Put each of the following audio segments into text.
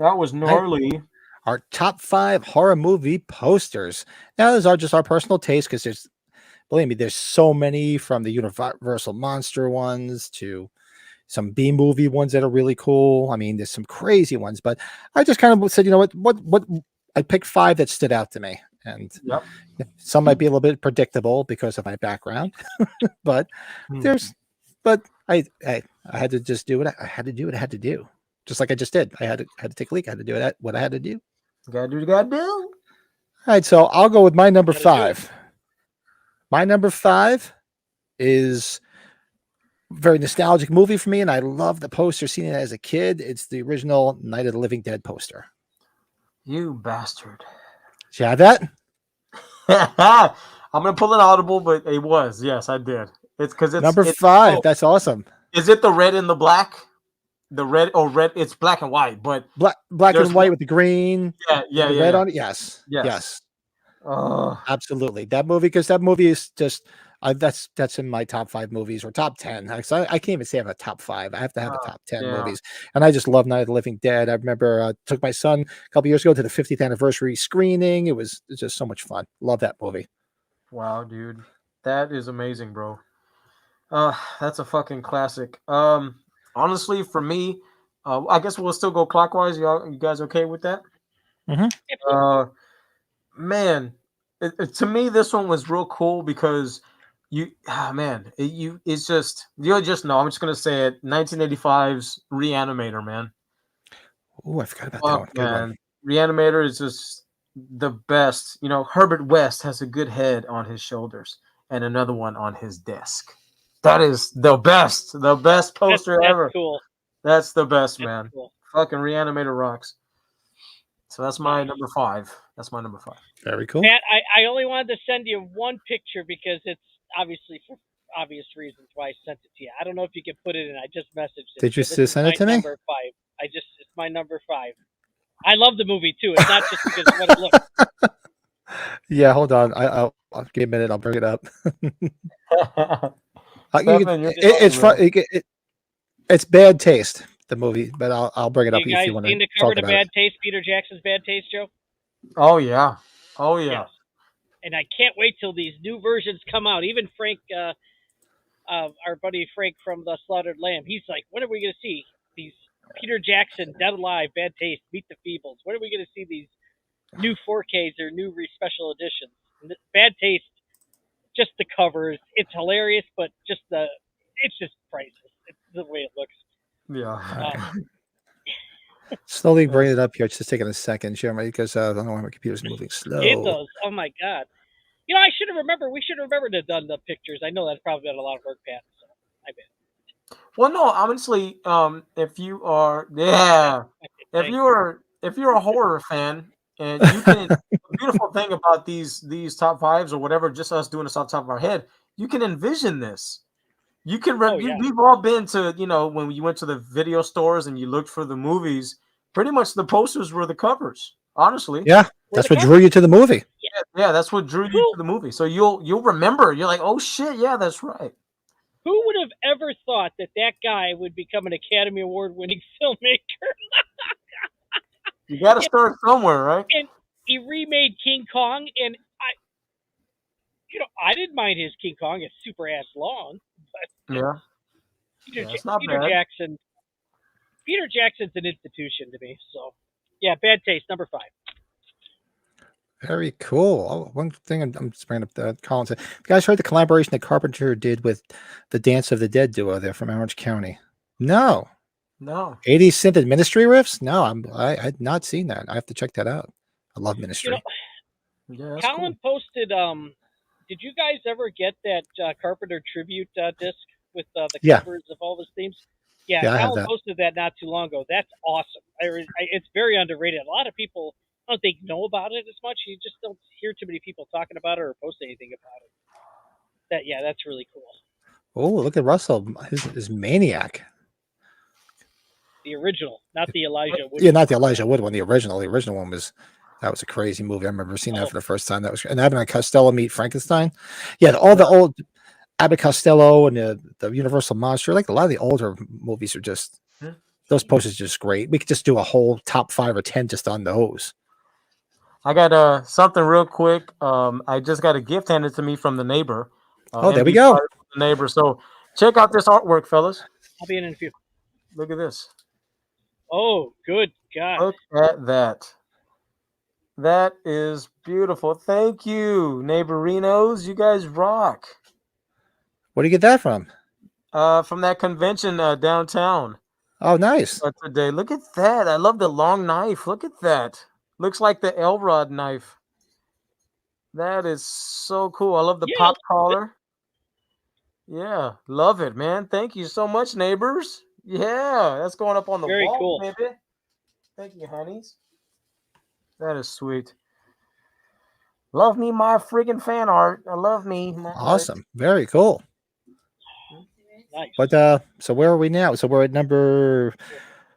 That was gnarly. Our top 5 horror movie posters. Now, those are just our personal taste because believe me, there's so many, from the Universal Monster ones to some B movie ones that are really cool. I mean, there's some crazy ones, but I just kind of said, you know what I picked 5 that stood out to me. And some might be a little bit predictable because of my background, but I had to just do what I had to do. What I had to do, just like I just did. I had to take a leak. I had to do what I had to do. Gotta do what you gotta do. All right, so I'll go with my number 5. My number 5 is a very nostalgic movie for me, and I love the poster. Seeing it as a kid, it's the original Night of the Living Dead poster. You bastard! Did you have that? I'm gonna pull an audible, but it was, yes, I did. It's because it's number 5. That's awesome. Is it the red and the black? The red, red. It's black and white, but black and white with the green. Yeah, the red on it. Yes. Absolutely. That movie, because that movie is just that's in my top 5 movies, or top 10. I can't even say I have a top 5. I have to have a top 10 movies, and I just love Night of the Living Dead. I remember took my son a couple years ago to the 50th anniversary screening. It's just so much fun. Love that movie. Wow, dude, that is amazing, bro. That's a fucking classic. Honestly, for me, I guess we'll still go clockwise. You guys okay with that? Mm-hmm. Man, to me, this one was real cool because it's just, you'll just know. I'm just gonna say it. 1985's Reanimator, man. Oh, I forgot about that one. Man, Reanimator is just the best. You know, Herbert West has a good head on his shoulders and another one on his desk. That is the best poster ever. Cool. That's the best, man. Cool. Fucking Reanimator rocks. So that's my number 5. That's my number 5. Very cool. Matt, I only wanted to send you one picture because it's obviously for obvious reasons why I sent it to you. I don't know if you can put it in. I just messaged it. Did you send it to me? Number 5. It's my number 5. I love the movie too. It's not just because of what it looks. Yeah, hold on. I'll give a minute. I'll bring it up. It's bad taste, the movie, but I'll bring it up if you want to talk about it. You guys seen the cover to Bad Taste, Peter Jackson's Bad Taste, Joe? Oh yeah. Yes. And I can't wait till these new versions come out. Even Frank, our buddy Frank from the Slaughtered Lamb, he's like, when are we going to see these Peter Jackson, Dead Alive, Bad Taste, Meet the Feebles? When are we going to see these new 4Ks or new special editions? And Bad Taste, just the covers, it's hilarious, but it's just priceless. It's the way it looks. Yeah. Slowly bring it up here. It's just taking a second, Jeremy, because I don't know why my computer's moving slow. It does. Oh my God. You know, I should have remembered. We should have remembered to have done the pictures. I know that's probably been a lot of work, Pat. So I bet. Well, no, honestly, if you're a horror fan, and you can, the beautiful thing about these top 5s or whatever, just us doing this off the top of our head, you can envision this. You can. We've all been to, when you went to the video stores and you looked for the movies. Pretty much the posters were the covers. Honestly, yeah, that's what drew you to the movie. Yeah, that's what drew you to the movie. So you'll remember. You're like, oh shit, yeah, that's right. Who would have ever thought that guy would become an Academy Award-winning filmmaker? You got to start somewhere, right? And he remade King Kong, and I didn't mind his King Kong. It's super ass long, but Peter Jackson's an institution to me. So, yeah, Bad Taste, number 5. Very cool. Oh, one thing I'm just bringing up the Colin said. You guys heard the collaboration that Carpenter did with the Dance of the Dead duo there from Orange County? No. 80s synth and Ministry riffs? No, I had not seen that. I have to check that out. I love Ministry. Colin posted. Did you guys ever get that Carpenter tribute disc with the covers of all his themes? Yeah, Colin posted that not too long ago. That's awesome. It's very underrated. A lot of people, I don't think, know about it as much. You just don't hear too many people talking about it or post anything about it. That's really cool. Oh, look at Russell, his Maniac. The original, not the Elijah Wood. Yeah, not the Elijah Wood one. The original one was a crazy movie. I remember seeing that for the first time. That was, and having Costello meet Frankenstein. Yeah, all the old Abbott Costello and the Universal Monster. Like a lot of the older movies are just those posters are just great. We could just do a whole top 5 or 10 just on those. I got something real quick. I just got a gift handed to me from the neighbor. There we go. The neighbor. So check out this artwork, fellas. I'll be in a few. Look at this. Oh, good God. Look at that. That is beautiful. Thank you, neighborinos. You guys rock. Where do you get that from? From that convention downtown. Oh, nice. Today. Look at that. I love the long knife. Look at that. Looks like the Elrod knife. That is so cool. I love the pop collar. Yeah, love it, man. Thank you so much, neighbors. Yeah, that's going up on the Very wall, cool. baby. Thank you, honeys. That is sweet. Love me my friggin' fan art. I love me. Awesome. Art. Very cool. Nice. But so where are we now? So we're at number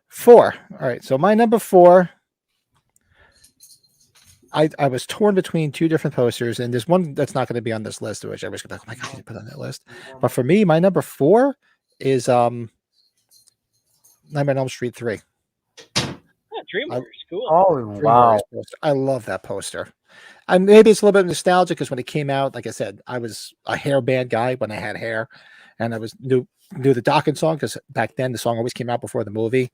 4. All right. So my number 4. I was torn between 2 different posters, and there's one that's not going to be on this list, which I was going to be like, oh my God, I put on that list. But for me, my number 4 is Nightmare on Elm Street 3. Dreamers, cool. Oh, wow. I love that poster. And maybe it's a little bit nostalgic because when it came out, like I said, I was a hair band guy when I had hair, and I was knew the Dawkins song because back then the song always came out before the movie.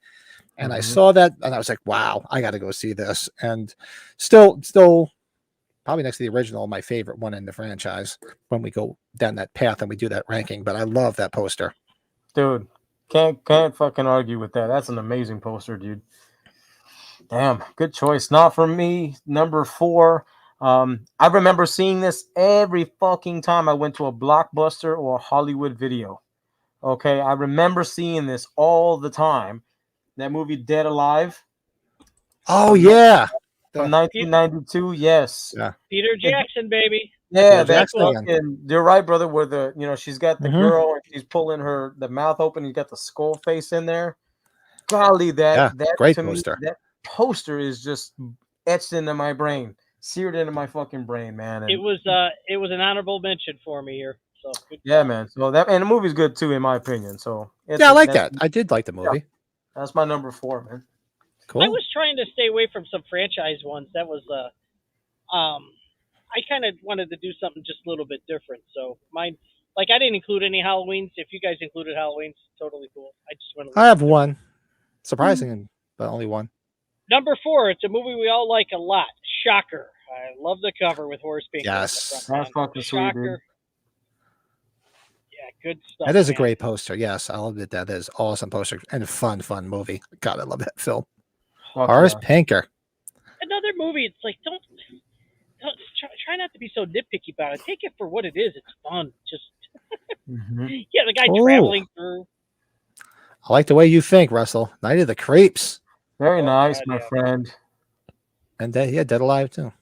And I saw that, and I was like, "Wow, I got to go see this." And still, probably next to the original, my favorite one in the franchise. When we go down that path and we do that ranking, but I love that poster, dude. Can't fucking argue with that. That's an amazing poster, dude. Damn, good choice. Not for me. Number 4. I remember seeing this every fucking time I went to a Blockbuster or a Hollywood Video. Okay, I remember seeing this all the time. That movie Dead Alive. Oh yeah, from 1992. Yes. Yeah. Peter Jackson, baby. Yeah, that's fucking. You're right, brother. Where she's got the girl and she's pulling the mouth open. You got the skull face in there. Golly, that great to poster. Me, that poster is just etched into my brain, seared into my fucking brain, man. And it was an honorable mention for me here. So yeah, man. So and the movie's good too, in my opinion. So I like that. I did like the movie. Yeah, that's my number 4, man. Cool. I was trying to stay away from some franchise ones. That was I kind of wanted to do something just a little bit different. So mine, like, I didn't include any Halloweens. If you guys included Halloweens, totally cool. I just went. I have one, surprising, but only one. Number 4. It's a movie we all like a lot. Shocker. I love the cover with Horace Pinker. Yes, that's fucking sweet, dude. Yeah, good stuff. That is a great poster. Yes, I love it. That is awesome poster and a fun movie. God, I love that film. Horace Pinker. Another movie. It's like don't try not to be so nitpicky about it. Take it for what it is. It's fun. Just yeah, the guy traveling through. I like the way you think, Russell. Night of the Creeps. Very nice, my friend. And Dead Alive too.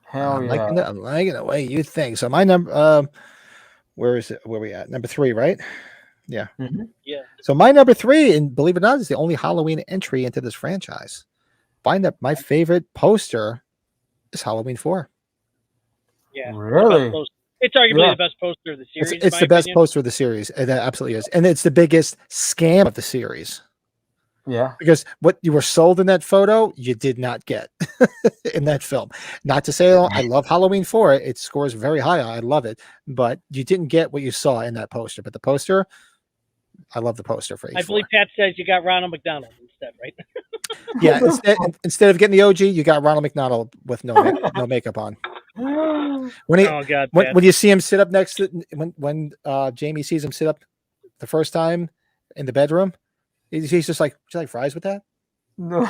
Hell yeah! I'm liking the way you think. So my number, where is it? Where we at? Number 3, right? Yeah. Yeah. So my number 3, and believe it or not, is the only Halloween entry into this franchise. My favorite poster is Halloween 4. Yeah. Really? It's arguably the best poster of the series. It's the best poster of the series. It absolutely is. And it's the biggest scam of the series. Yeah. Because what you were sold in that photo, you did not get in that film. Not to say I love Halloween 4. It scores very high. I love it. But you didn't get what you saw in that poster. But the poster, I love the poster for H4. I believe Pat says you got Ronald McDonald instead, right? Yeah. Instead of getting the OG, you got Ronald McDonald with no makeup on. When you see him sit up next to when Jamie sees him sit up the first time in the bedroom, he's just like, "Would you like fries with that?" No,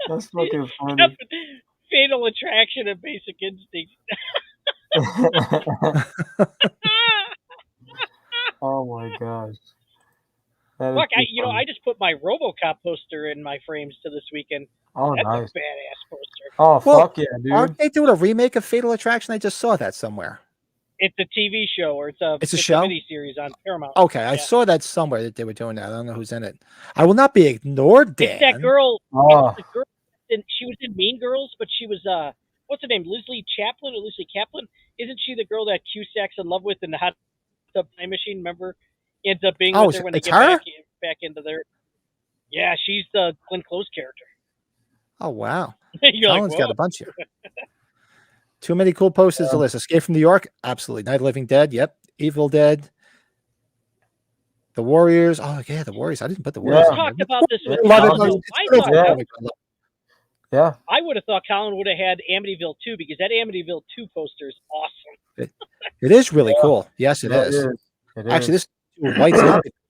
that's fucking funny. Fatal Attraction and Basic Instinct. Oh my gosh! Look, I just put my RoboCop poster in my frames to this weekend. Oh, that's nice. a badass poster. Oh, fuck yeah, dude! Aren't they doing a remake of Fatal Attraction? I just saw that somewhere. It's a TV show, or it's a show miniseries on Paramount. Okay, I saw that somewhere that they were doing that. I don't know who's in it. I will not be ignored, Dan. It's that girl. Oh. It's the girl. She was in Mean Girls, but she was what's her name? Leslie Chaplin or Leslie Kaplan? Isn't she the girl that Cusack's in love with in the hot tub time machine? Remember, ends up being with her when they get back into their. Yeah, she's the Glenn Close character. Oh wow. You're Colin's like, got whoa. a bunch here. Too many cool posters to list. Escape from New York, absolutely. Night of the Living Dead, yep. Evil Dead. The Warriors. Oh yeah, the Warriors. I didn't put the Warriors We Yeah. on there. talked about this with Love it. Colin. Yeah. I would have thought Colin would have had Amityville 2 because that Amityville 2 poster is awesome. It is really cool. Yes, it Yeah, is. It Actually, is. this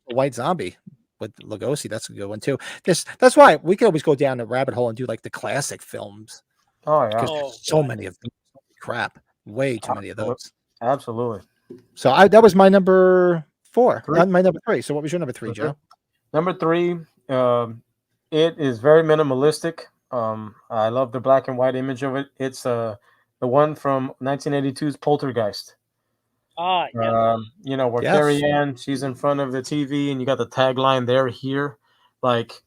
White Zombie with Lugosi. That's a good one too. That's why we can always go down the rabbit hole and do like the classic films Oh yeah. because Oh, there's so God. many of them. Crap, way too many of those. Absolutely. So that was my number 4, Three. not my number 3. So what was your number 3, Joe? Number 3, it is very minimalistic. I love the black and white image of it. It's the one from 1982's Poltergeist. Yeah. You know, where Yes. Carrie Ann, she's in front of the TV and you got the tagline there, here. Like,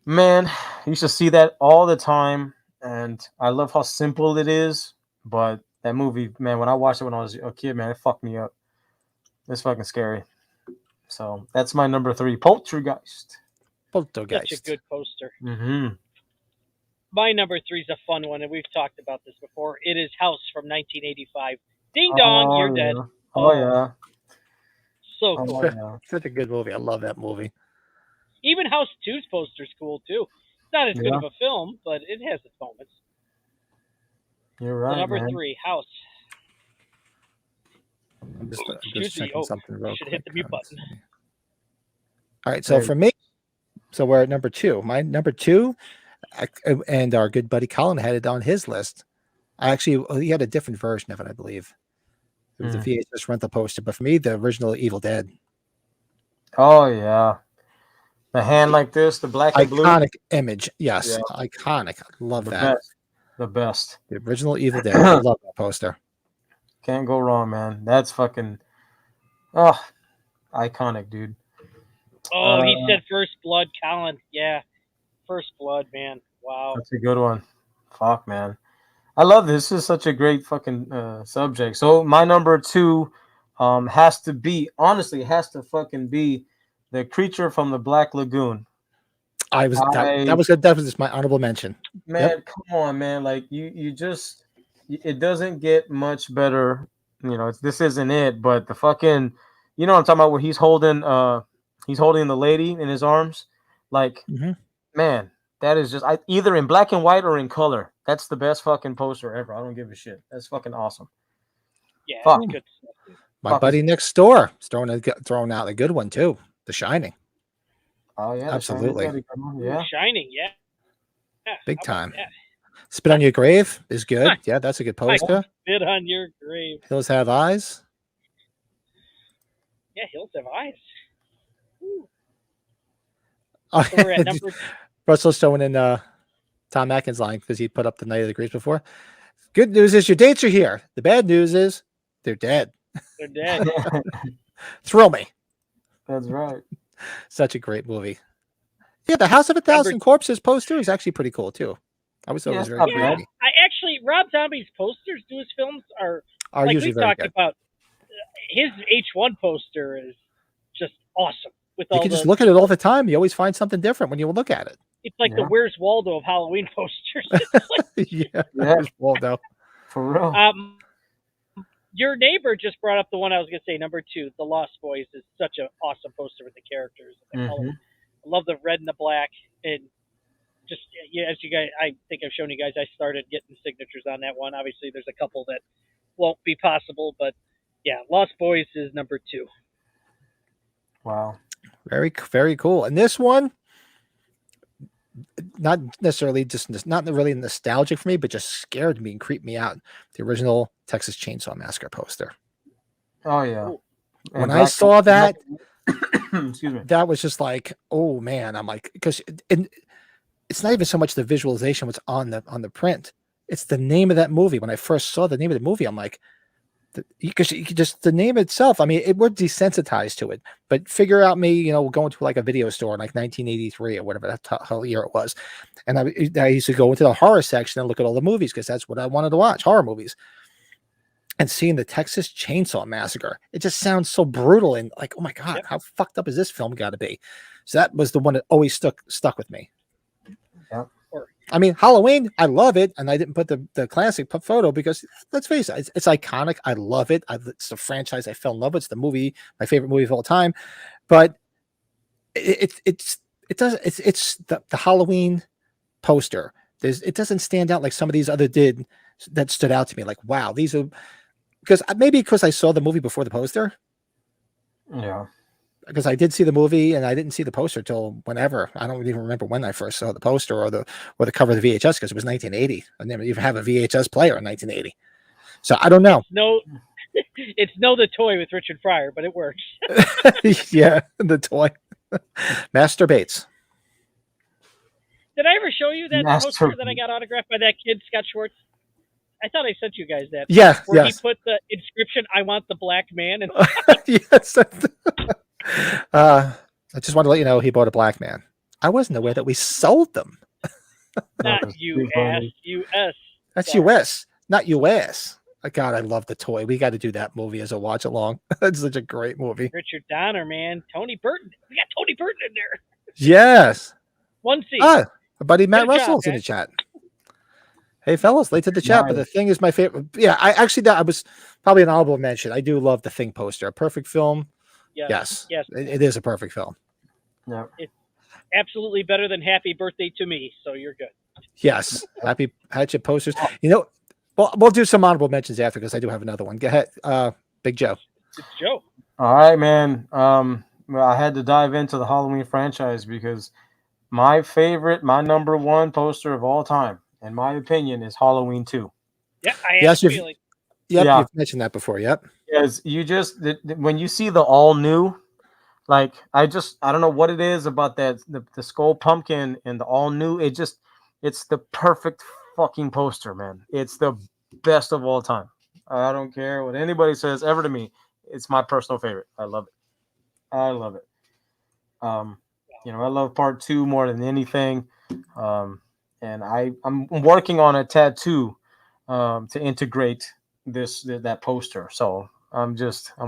man, you should see that all the time. And I love how simple it is. But that movie, man, when I watched it when I was a kid, man, it fucked me up. It's fucking scary. So that's my number 3, Poltergeist. Poltergeist. Such a good poster. Mm-hmm. My number 3 is a fun one, and we've talked about this before. It is House from 1985. Ding dong, you're dead. Oh yeah. So cool. Oh, yeah. Such a good movie. I love that movie. Even House 2's poster's cool too. It's not as good of a film, but it has its moments. You're right. So number man. 3, House. I'm just Excuse me. checking something real Should quick. hit the mute button. All right, so for me, so we're at number 2. My number 2, and our good buddy Colin had it on his list. He had a different version of it, I believe. It was a VHS rental poster, but for me, the original Evil Dead. Oh yeah, the hand like this, the black and blue, iconic image. Yes, iconic. I love that. The best. The original Evil Dead. I love that poster. Can't go wrong, man. That's fucking iconic, dude. Oh, he said First Blood, Colin. Yeah, First Blood, man. Wow. That's a good one. Fuck, man. I love this. This is such a great fucking subject. So my number 2 has to fucking be the creature from the Black Lagoon. That was just my honorable mention. Man, come on, man. Like you just, it doesn't get much better. You know, this isn't it, but the fucking, you know what I'm talking about, where he's holding the lady in his arms. Like, man, that is just either in black and white or in color. That's the best fucking poster ever. I don't give a shit. That's fucking awesome. Yeah, that's good stuff. My buddy next door is throwing out a good one too. The Shining. Oh yeah, absolutely. Yeah, Shining. Yeah, big time. Spit on Your Grave is good. Yeah, that's a good poster. Spit on Your Grave. Hills Have Eyes. Yeah, Hills Have Eyes. Oh, so we're at number. Russell's showing in Tom Atkins' line because he put up the Night of the Creeps before. Good news is your dates are here. The bad news is they're dead. They're dead. Thrill me. That's right. Such a great movie. Yeah, the House of a Thousand Corpses poster is actually pretty cool too. I was always very bad. Rob Zombie's posters to his films are like usually we very talked good. about. His H1 poster is just awesome. You can just look at it all the time. You always find something different when you look at it. It's like the Where's Waldo of Halloween posters. Yeah, Where's Waldo. For real. Your neighbor just brought up the one I was going to say, number 2, The Lost Boys is such an awesome poster with the characters and the colors. I love the red and the black. And just, as you guys, I think I've shown you guys, I started getting signatures on that one. Obviously, there's a couple that won't be possible, but yeah, Lost Boys is number 2. Wow. Very, very cool. And this one, not necessarily not really nostalgic for me, but just scared me and creeped me out. The original Texas Chainsaw Massacre poster. Oh yeah. When I saw that, excuse me, that was just like, oh man, I'm like, because it's not even so much the visualization what's on the print. It's the name of that movie. When I first saw the name of the movie, I'm like, because you could just the name itself. I mean, we're desensitized to it. But figure out me, going to like a video store in like 1983 or whatever that hell year it was, and I used to go into the horror section and look at all the movies because that's what I wanted to watch, horror movies. and seeing the Texas Chainsaw Massacre. It just sounds so brutal and like, oh my God, how fucked up is this film got to be? So that was the one that always stuck with me. Yeah. I mean, Halloween, I love it. And I didn't put the classic photo because let's face it, it's iconic. I love it. It's a franchise I fell in love with. It's the movie, my favorite movie of all time. But it's the Halloween poster. It doesn't stand out like some of these other did that stood out to me. Like, wow, these are because I saw the movie before the poster. Yeah. Because I did see the movie and I didn't see the poster till whenever. I don't even remember when I first saw the poster or the cover of the VHS because it was 1980. I didn't even have a VHS player in 1980. So I don't know. It's the toy with Richard Pryor, but it works. Yeah, the toy. Masturbates. Did I ever show you that poster that I got autographed by that kid, Scott Schwartz? I thought I sent you guys that. Yeah, where he put the inscription, "I want the black man." And yes. I just want to let you know he bought a black man. I wasn't aware that we sold them. Not U.S. U.S. That's U.S., not U.S. God, I love the toy. We got to do that movie as a watch along. That's such a great movie. Richard Donner, man. Tony Burton. We got Tony Burton in there. Yes. One scene. Our buddy Matt Russell's in the chat. Hey, fellas, late to the chat, but The Thing is my favorite. Yeah, I was probably an honorable mention. I do love The Thing poster. A perfect film. Yes. It is a perfect film. Yeah. It's absolutely better than Happy Birthday to Me, so you're good. Yes. Happy Hatchet posters. Well, we'll do some honorable mentions after because I do have another one. Go ahead, Big Joe. It's Joe. All right, man. I had to dive into the Halloween franchise because my number one poster of all time, in my opinion, is Halloween 2. Yeah, you've mentioned that before. Yep. Because when you see the all new, like I don't know what it is about that the skull pumpkin and the all new. It's the perfect fucking poster, man. It's the best of all time. I don't care what anybody says ever to me. It's my personal favorite. I love it. I love part 2 more than anything. And I'm working on a tattoo to integrate that poster. So I'm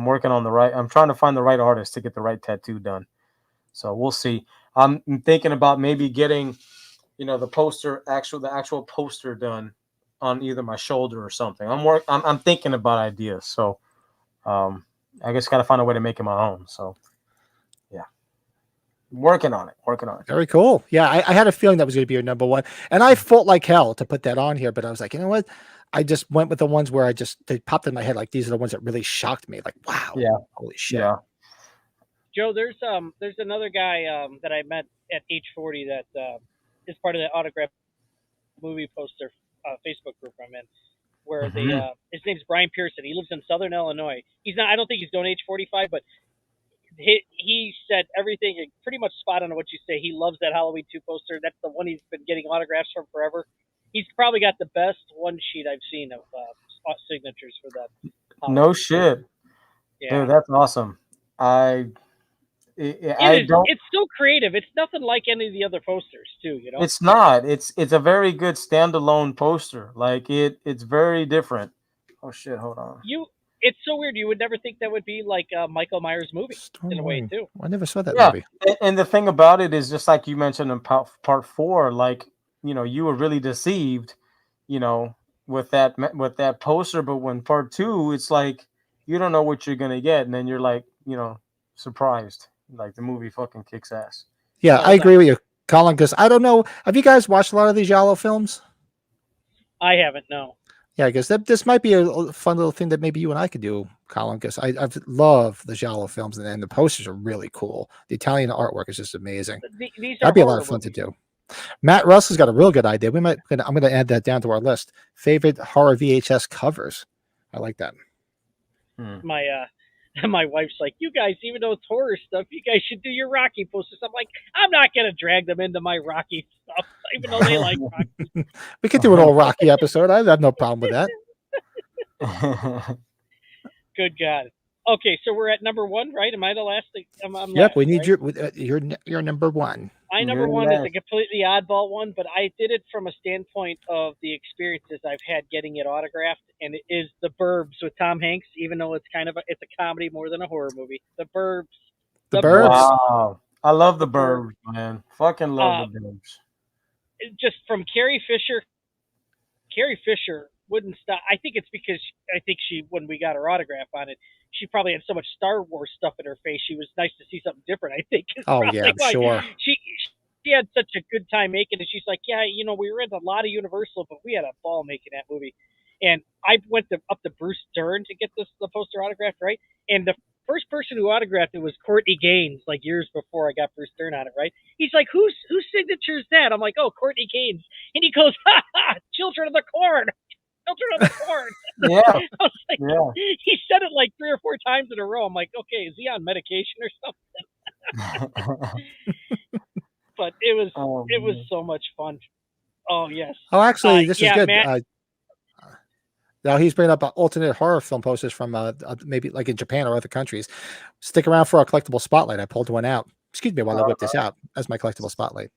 working on I'm trying to find the right artist to get the right tattoo done. So we'll see. I'm thinking about maybe getting, the actual poster done on either my shoulder or something. I'm thinking about ideas. So I guess got to find a way to make it my own. So yeah, working on it. Very cool. Yeah, I had a feeling that was going to be your number one, and I fought like hell to put that on here, but I was like, you know what? I just went with the ones where they popped in my head. Like these are the ones that really shocked me. Like, wow, yeah, holy shit. Yeah. Joe, there's another guy that I met at H40 that is part of the autograph movie poster Facebook group I'm in, where his name's Brian Pearson. He lives in Southern Illinois. He's not. I don't think he's going to H45, but he said everything pretty much spot on what you say. He loves that Halloween 2 poster. That's the one he's been getting autographs from forever. He's probably got the best one sheet I've seen of signatures for that. Halloween. No shit. Yeah. Dude, that's awesome. It's so creative. It's nothing like any of the other posters, too. It's not. It's a very good standalone poster. Like it's very different. Oh shit! Hold on. It's so weird. You would never think that would be like a Michael Myers movie in a way, too. I never saw that movie. And the thing about it is, just like you mentioned in part 4, like you were really deceived, with that poster. But when part 2, it's like you don't know what you're gonna get, and then you're like, surprised. Like the movie fucking kicks ass. Yeah, I agree with you, Colin, because I don't know. Have you guys watched a lot of these Giallo films? I haven't, no. Yeah, I guess this might be a fun little thing that maybe you and I could do, Colin, because I love the Giallo films, and the posters are really cool. The Italian artwork is just amazing. That'd be a lot of fun to do. Matt Russell's got a real good idea. I'm going to add that down to our list. Favorite horror VHS covers. I like that. My wife's like, you guys, even though it's horror stuff, you guys should do your Rocky posters. I'm like, I'm not going to drag them into my Rocky stuff, even though they like Rocky. We could do an old Rocky episode. I have no problem with that. Good God. Okay, so we're at number 1, right? Am I the last? Yep, we need right? your number 1. My My number one is a completely oddball one, but I did it from a standpoint of the experiences I've had getting it autographed, and it is The Burbs with Tom Hanks, even though it's it's a comedy more than a horror movie. The Burbs. The Burbs. Wow. I love The Burbs, man. Fucking love The Burbs. Just from Carrie Fisher. Carrie Fisher wouldn't stop. I think it's because when we got her autograph on it, she probably had so much Star Wars stuff in her face. She was nice to see something different. I think. Oh yeah, I'm sure. She had such a good time making it. She's like, yeah, we were in a lot of Universal, but we had a ball making that movie. And I went up to Bruce Dern to get the poster autographed, right? And the first person who autographed it was Courtney Gaines, like years before I got Bruce Dern on it, right? He's like, whose signature is that? I'm like, oh, Courtney Gaines. And he goes, ha ha, Children of the Corn. Children of the Corn. Yeah. I was like, he said it like 3 or 4 times in a row. I'm like, okay, is he on medication or something? But it was so much fun. Oh yes. Oh, actually, this is good. Matt, now he's bringing up alternate horror film posters from maybe like in Japan or other countries. Stick around for our collectible spotlight. I pulled one out. Excuse me while I whip this out as my collectible spotlight.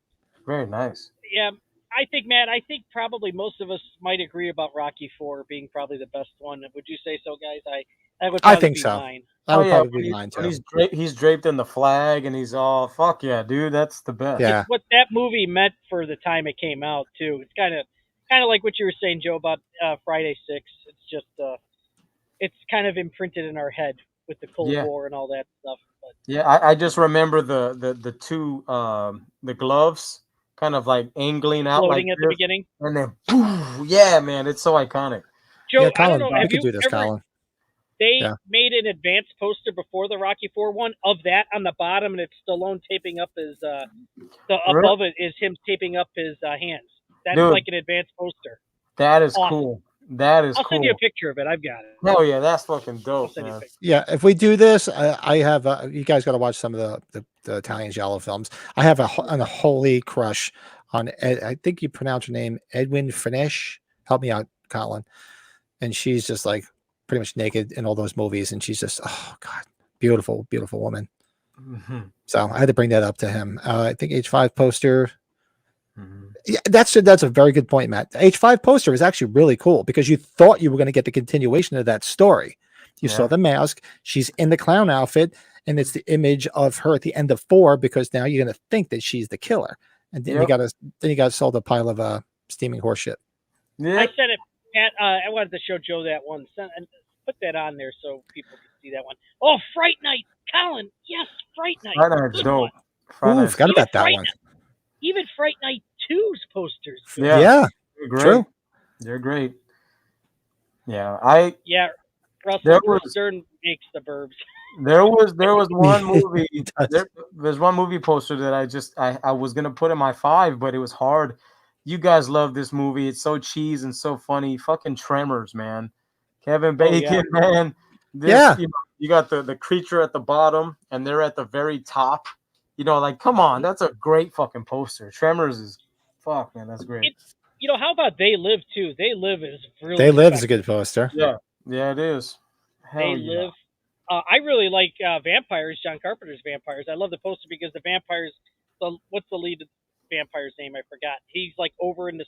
Very nice. Yeah, I think, Matt, probably most of us might agree about Rocky IV being probably the best one. Would you say so, guys? I think so. Mine. That would probably be mine too. He's draped in the flag, and he's all, fuck yeah, dude, that's the best. Yeah. It's what that movie meant for the time it came out too. It's kind of like what you were saying, Joe, about Friday 6. It's just it's kind of imprinted in our head with the Cold War and all that stuff. But, yeah, I just remember the two the gloves kind of like angling out floating like at the beginning, and then boom, yeah, man, it's so iconic. Joe, Colin, I don't know. we could do this, Colin. They made an advanced poster before the Rocky IV one of that on the bottom, and it's Stallone taping up his above it is him taping up his hands. That's like an advanced poster. That is cool. That is I'll send you a picture of it. I've got it. Oh yeah, that's fucking dope, man. Yeah, if we do this, I have you guys got to watch some of the Italian giallo films. I have a holy crush on I think you pronounce her name Edwin Finch. Help me out, Colin. And she's just like pretty much naked in all those movies, and she's just, oh god, beautiful, beautiful woman. Mm-hmm. So I had to bring that up to him. I think H5 poster. Mm-hmm. Yeah, that's a very good point, Matt. The H5 poster is actually really cool because you thought you were going to get the continuation of that story. You saw the mask, she's in the clown outfit, and it's the image of her at the end of 4 because now you're going to think that she's the killer, and then you got sold a pile of steaming horse shit. Yeah. I said it. I wanted to show Joe that one. And put that on there so people can see that one. Oh, Fright Night, Colin. Yes, Fright Night. Fright Night's dope. Ooh, forgot about that one. Even Fright Night 2's posters. Yeah. They're great. True. They're great. Yeah, Russell Stern makes the Burbs. There was one movie. There's one movie poster that I was gonna put in my 5, but it was hard. You guys love this movie. It's so cheese and so funny. Fucking Tremors, man. Kevin Bacon, man. You got the creature at the bottom, and they're at the very top. Like, come on, that's a great fucking poster. Tremors is, fuck, man, that's great. How about They Live too? They Live is really. They Live is a good poster. Yeah, it is. They Live. I really like Vampires. John Carpenter's Vampires. I love the poster because the vampires. What's the lead vampire's name? I forgot. He's like over in the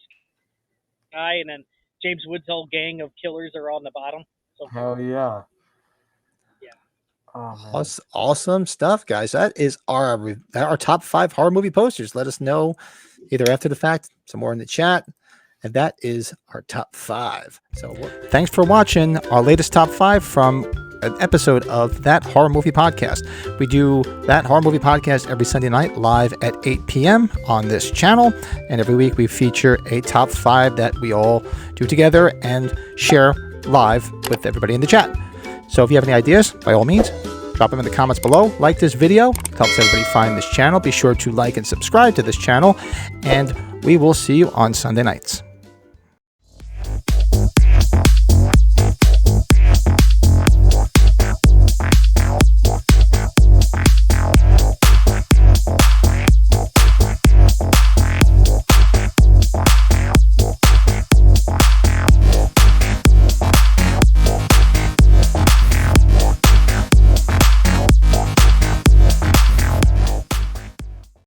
sky, and then James Woods' whole gang of killers are on the bottom. So hell yeah. Oh, awesome stuff, guys. That is our top 5 horror movie posters. Let us know either after the fact, some more in the chat. And that is our top 5. So thanks for watching our latest top 5 from an episode of That Horror Movie Podcast. We do That Horror Movie Podcast every Sunday night live at 8 p.m. on this channel. And every week we feature a top 5 that we all do together and share live with everybody in the chat. So if you have any ideas, by all means, drop them in the comments below. Like this video. It helps everybody find this channel. Be sure to like and subscribe to this channel. And we will see you on Sunday nights.